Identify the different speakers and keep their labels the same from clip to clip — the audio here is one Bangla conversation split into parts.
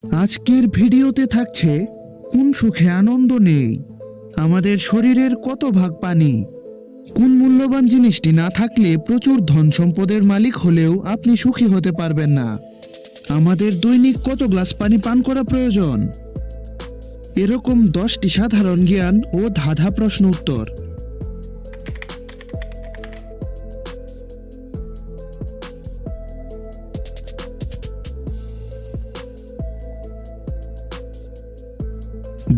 Speaker 1: আজকের ভিডিওতে থাকছে কোন সুখে আনন্দ নেই, আমাদের শরীরের কত ভাগ পানি, কোন মূল্যবান জিনিসটি না থাকলে প্রচুর ধন সম্পদের মালিক হলেও আপনি সুখী হতে পারবেন না, আমাদের দৈনিক কত গ্লাস পানি পান করা প্রয়োজন, এরকম 10টি সাধারণ জ্ঞান ও ধাঁধা প্রশ্ন উত্তর।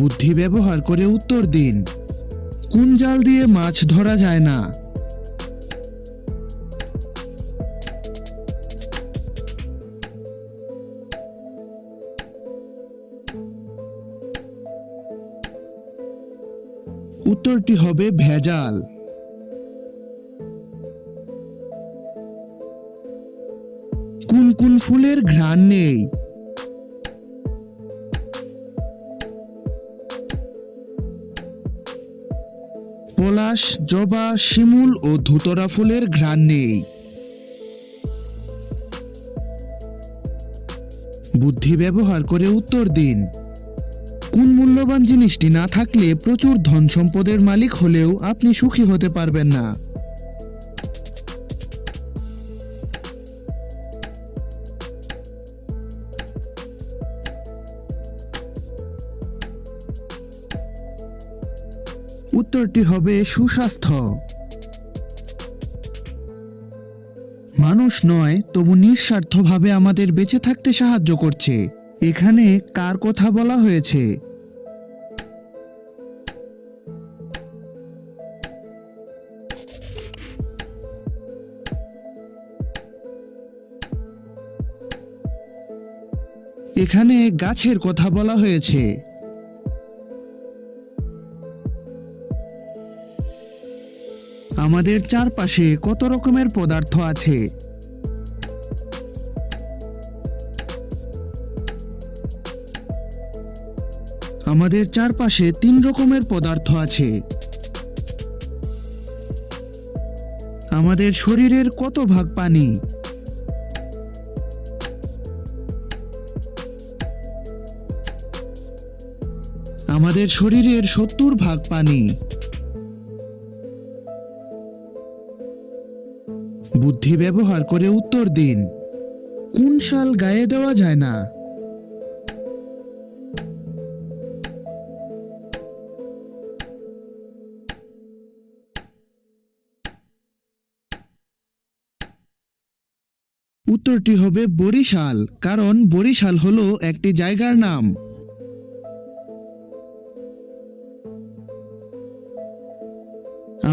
Speaker 1: বুদ্ধি ব্যবহার করে উত্তর দিন। কোন জাল দিয়ে মাছ ধরা যায় না? উত্তরটি হবে ভেজাল। কোন কোন ফুলের ঘ্রাণ নেই? পলাশ, জবা, শিমুল ও ধুতরা ফুলের ঘ্রাণ নেই। বুদ্ধি ব্যবহার করে উত্তর দিন। কোন মূল্যবান জিনিসটি না থাকলে প্রচুর ধন সম্পদের মালিক হলেও আপনি সুখী হতে পারবেন না? উত্তরটি হবে সুস্বাস্থ্য। মানুষ নয়, তবু নিঃস্বার্থভাবে আমাদের বেঁচে থাকতে সাহায্য করছে। এখানে কার কথা বলা হয়েছে? এখানে গাছের কথা বলা হয়েছে। আমাদের চারপাশে কত রকমের পদার্থ আছে? আমাদের চারপাশে 3 রকমের পদার্থ আছে। আমাদের শরীরের কত ভাগ পানি? আমাদের শরীরের 70 ভাগ পানি। বুদ্ধি ব্যবহার করে উত্তর দিন। কোন শাল গায়ে দেওয়া যায় না? উত্তরটি হবে বরিশাল, কারণ বরিশাল হলো একটি জায়গার নাম।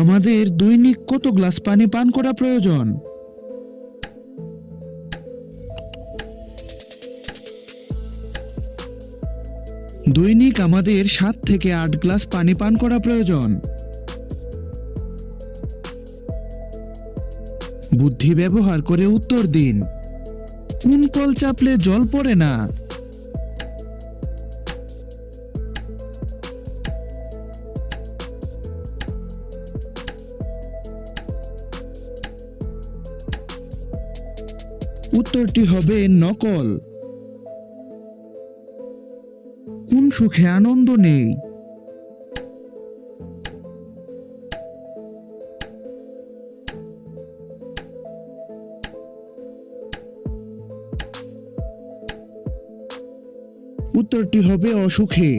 Speaker 1: আমাদের দৈনিক কত গ্লাস পানি পান করা প্রয়োজন? দৈনিক আমাদের 7 থেকে 8 গ্লাস পানি পান করা প্রয়োজন। বুদ্ধি ব্যবহার করে উত্তর দিন। কোন কল চাপলে জল পড়ে না? উত্তরটি হবে নকল। কোন সুখে আনন্দ নেই? উত্তরটি হবে অসুখে।